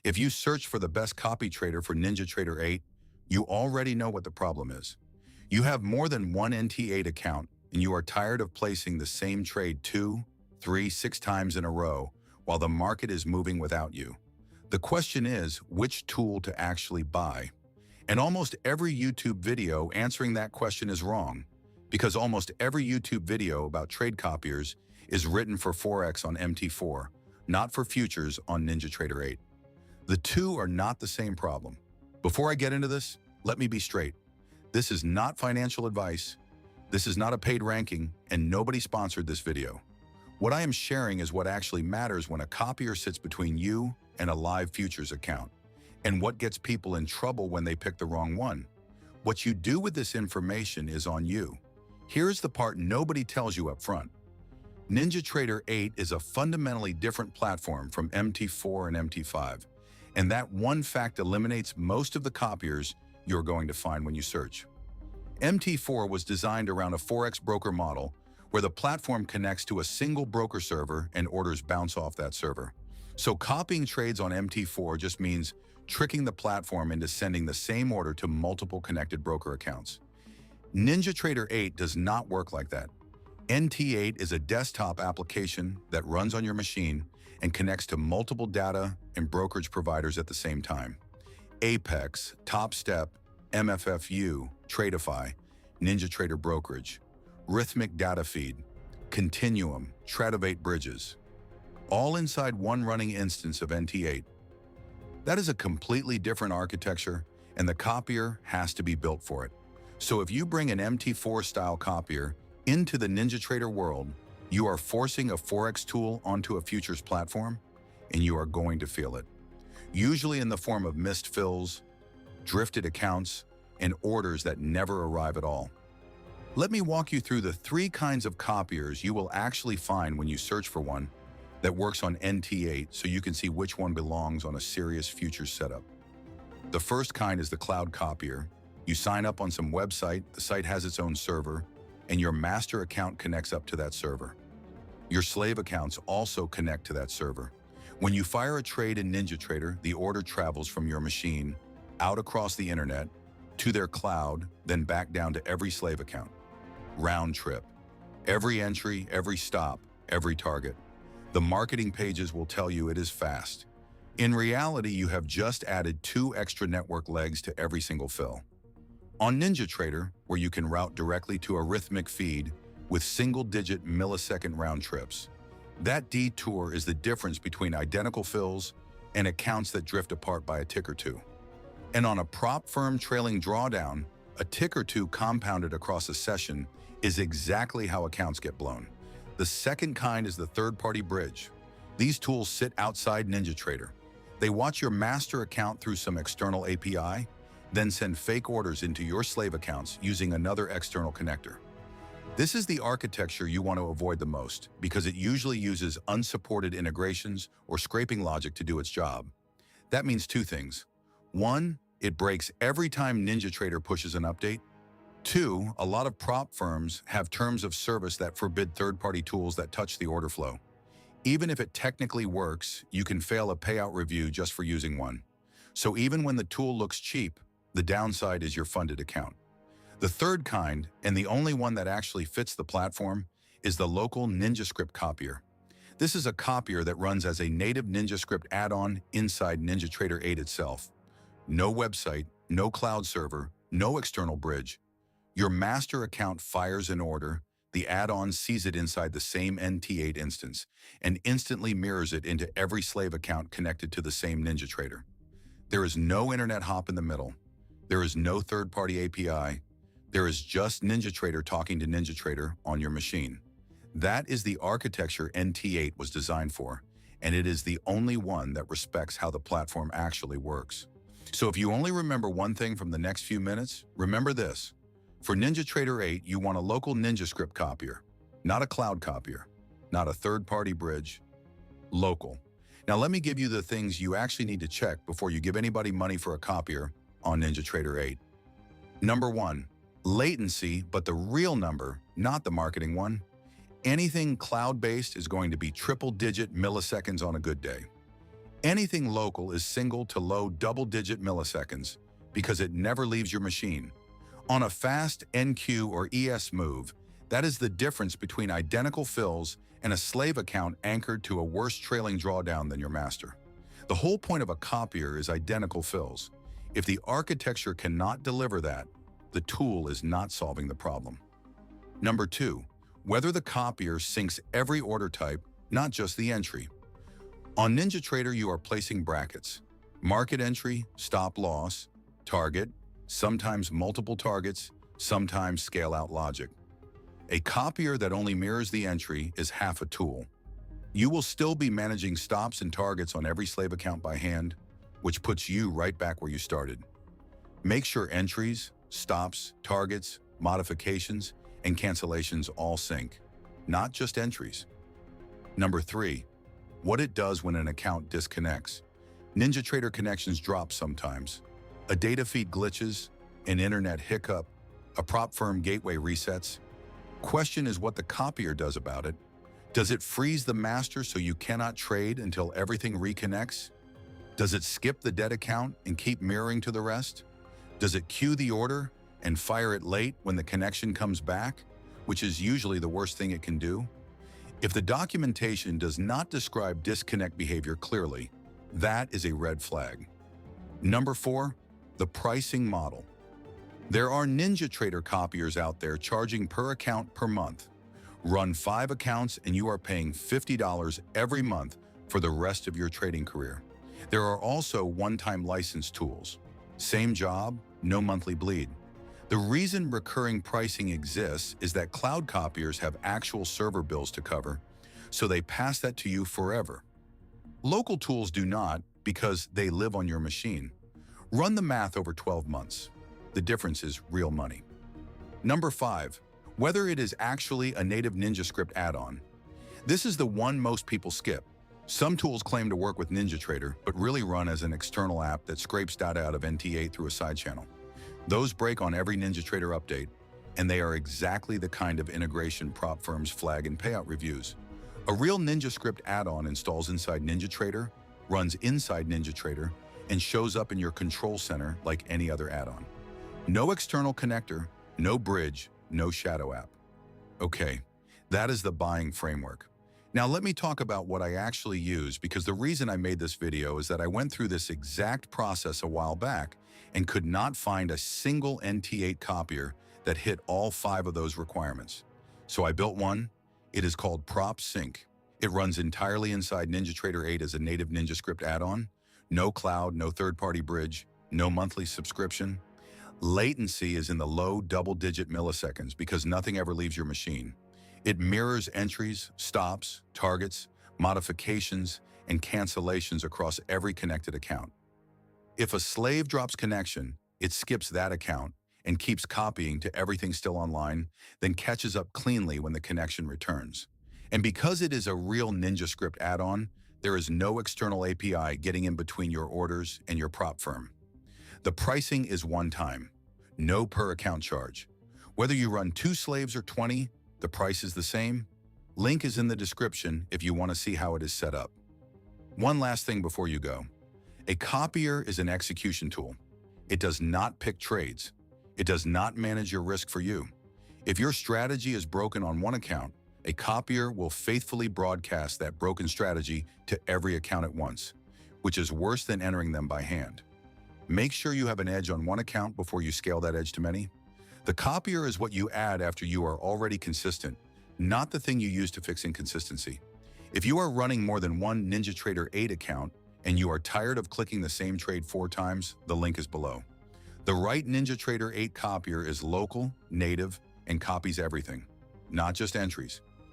If you search for the best copy trader for NinjaTrader 8, you already know what the problem is. You have more than one NT8 account, and you are tired of placing the same trade 2, 3, 6 times in a row while the market is moving without you. The question is, which tool to actually buy? And almost every YouTube video answering that question is wrong, because almost every YouTube video about trade copiers is written for forex on MT4, not for futures on NinjaTrader 8. The two are not the same problem. Before I get into this, let me be straight. This is not financial advice, this is not a paid ranking, and nobody sponsored this video. What I am sharing is what actually matters when a copier sits between you and a live futures account, and what gets people in trouble when they pick the wrong one. What you do with this information is on you. Here's the part nobody tells you up front. NinjaTrader 8 is a fundamentally different platform from MT4 and MT5, and that one fact eliminates most of the copiers you're going to find when you search. MT4 was designed around a forex broker model where the platform connects to a single broker server and orders bounce off that server. So copying trades on MT4 just means tricking the platform into sending the same order to multiple connected broker accounts. NinjaTrader 8 does not work like that. NT8 is a desktop application that runs on your machine and connects to multiple data and brokerage providers at the same time. Apex, TopStep, MFFU, Tradeify, NinjaTrader Brokerage, Rhythmic Data Feed, Continuum, Tradivate Bridges, all inside one running instance of NT8. That is a completely different architecture, and the copier has to be built for it. So if you bring an MT4 style copier into the NinjaTrader world, you are forcing a forex tool onto a futures platform, and you are going to feel it. Usually in the form of missed fills, drifted accounts, and orders that never arrive at all. Let me walk you through the 3 kinds of copiers you will actually find when you search for one that works on NT8 so you can see which one belongs on a serious futures setup. The first kind is the cloud copier. You sign up on some website, the site has its own server, and your master account connects up to that server. Your slave accounts also connect to that server. When you fire a trade in NinjaTrader, the order travels from your machine out across the internet to their cloud, then back down to every slave account. Round trip. Every entry, every stop, every target. The marketing pages will tell you it is fast. In reality, you have just added 2 extra network legs to every single fill. On NinjaTrader, where you can route directly to a rhythmic feed with single-digit millisecond round trips. That detour is the difference between identical fills and accounts that drift apart by a tick or two. And on a prop firm trailing drawdown, a tick or two compounded across a session is exactly how accounts get blown. The second kind is the third-party bridge. These tools sit outside NinjaTrader. They watch your master account through some external API, then send fake orders into your slave accounts using another external connector. This is the architecture you want to avoid the most because it usually uses unsupported integrations or scraping logic to do its job. That means 2 things. 1, it breaks every time NinjaTrader pushes an update. 2, a lot of prop firms have terms of service that forbid third-party tools that touch the order flow. Even if it technically works, you can fail a payout review just for using one. So even when the tool looks cheap, the downside is your funded account. The third kind, and the only one that actually fits the platform, is the local NinjaScript copier. This is a copier that runs as a native NinjaScript add-on inside NinjaTrader 8 itself. No website, no cloud server, no external bridge. Your master account fires an order, the add-on sees it inside the same NT8 instance, and instantly mirrors it into every slave account connected to the same NinjaTrader. There is no internet hop in the middle. There is no third-party API. There is just NinjaTrader talking to NinjaTrader on your machine. That is the architecture NT8 was designed for, and it is the only one that respects how the platform actually works. So if you only remember one thing from the next few minutes, remember this. For NinjaTrader 8, you want a local NinjaScript copier, not a cloud copier, not a third-party bridge, local. Now let me give you the things you actually need to check before you give anybody money for a copier on NinjaTrader 8. Number 1, latency, but the real number, not the marketing one. Anything cloud-based is going to be triple-digit milliseconds on a good day. Anything local is single to low double-digit milliseconds because it never leaves your machine. On a fast NQ or ES move, that is the difference between identical fills and a slave account anchored to a worse trailing drawdown than your master. The whole point of a copier is identical fills. If the architecture cannot deliver that, the tool is not solving the problem. Number 2, whether the copier syncs every order type, not just the entry. On NinjaTrader, you are placing brackets, market entry, stop loss, target, sometimes multiple targets, sometimes scale-out logic. A copier that only mirrors the entry is half a tool. You will still be managing stops and targets on every slave account by hand, which puts you right back where you started. Make sure entries, stops, targets, modifications, and cancellations all sync, not just entries. Number 3, what it does when an account disconnects. NinjaTrader connections drop sometimes. A data feed glitches, an internet hiccup, a prop firm gateway resets. Question is what the copier does about it. Does it freeze the master so you cannot trade until everything reconnects? Does it skip the dead account and keep mirroring to the rest? Does it queue the order and fire it late when the connection comes back, which is usually the worst thing it can do? If the documentation does not describe disconnect behavior clearly, that is a red flag. Number 4, the pricing model. There are NinjaTrader copiers out there charging per account per month. Run 5 accounts and you are paying $50 every month for the rest of your trading career. There are also one-time license tools. Same job, no monthly bleed. The reason recurring pricing exists is that cloud copiers have actual server bills to cover, so they pass that to you forever. Local tools do not because they live on your machine. Run the math over 12 months. The difference is real money. Number 5, whether it is actually a native NinjaScript add-on. This is the one most people skip. Some tools claim to work with NinjaTrader, but really run as an external app that scrapes data out of NT8 through a side channel. Those break on every NinjaTrader update, and they are exactly the kind of integration prop firms flag in payout reviews. A real NinjaScript add-on installs inside NinjaTrader, runs inside NinjaTrader, and shows up in your control center like any other add-on. No external connector, no bridge, no shadow app. Okay, that is the buying framework. Now let me talk about what I actually use, because the reason I made this video is that I went through this exact process a while back and could not find a single NT8 copier that hit all 5 of those requirements. So I built one. It is called PropSync. It runs entirely inside NinjaTrader 8 as a native NinjaScript add-on. No cloud, no third-party bridge, no monthly subscription. Latency is in the low double-digit milliseconds because nothing ever leaves your machine. It mirrors entries, stops, targets, modifications, and cancellations across every connected account. If a slave drops connection, it skips that account and keeps copying to everything still online, then catches up cleanly when the connection returns. And because it is a real NinjaScript add-on, there is no external API getting in between your orders and your prop firm. The pricing is one time, no per account charge. Whether you run 2 slaves or 20, the price is the same. Link is in the description if you want to see how it is set up. One last thing before you go. A copier is an execution tool. It does not pick trades. It does not manage your risk for you. If your strategy is broken on one account, a copier will faithfully broadcast that broken strategy to every account at once, which is worse than entering them by hand. Make sure you have an edge on one account before you scale that edge to many. The copier is what you add after you are already consistent, not the thing you use to fix inconsistency. If you are running more than one NinjaTrader 8 account and you are tired of clicking the same trade 4 times, the link is below. The right NinjaTrader 8 copier is local, native, and copies everything, not just entries.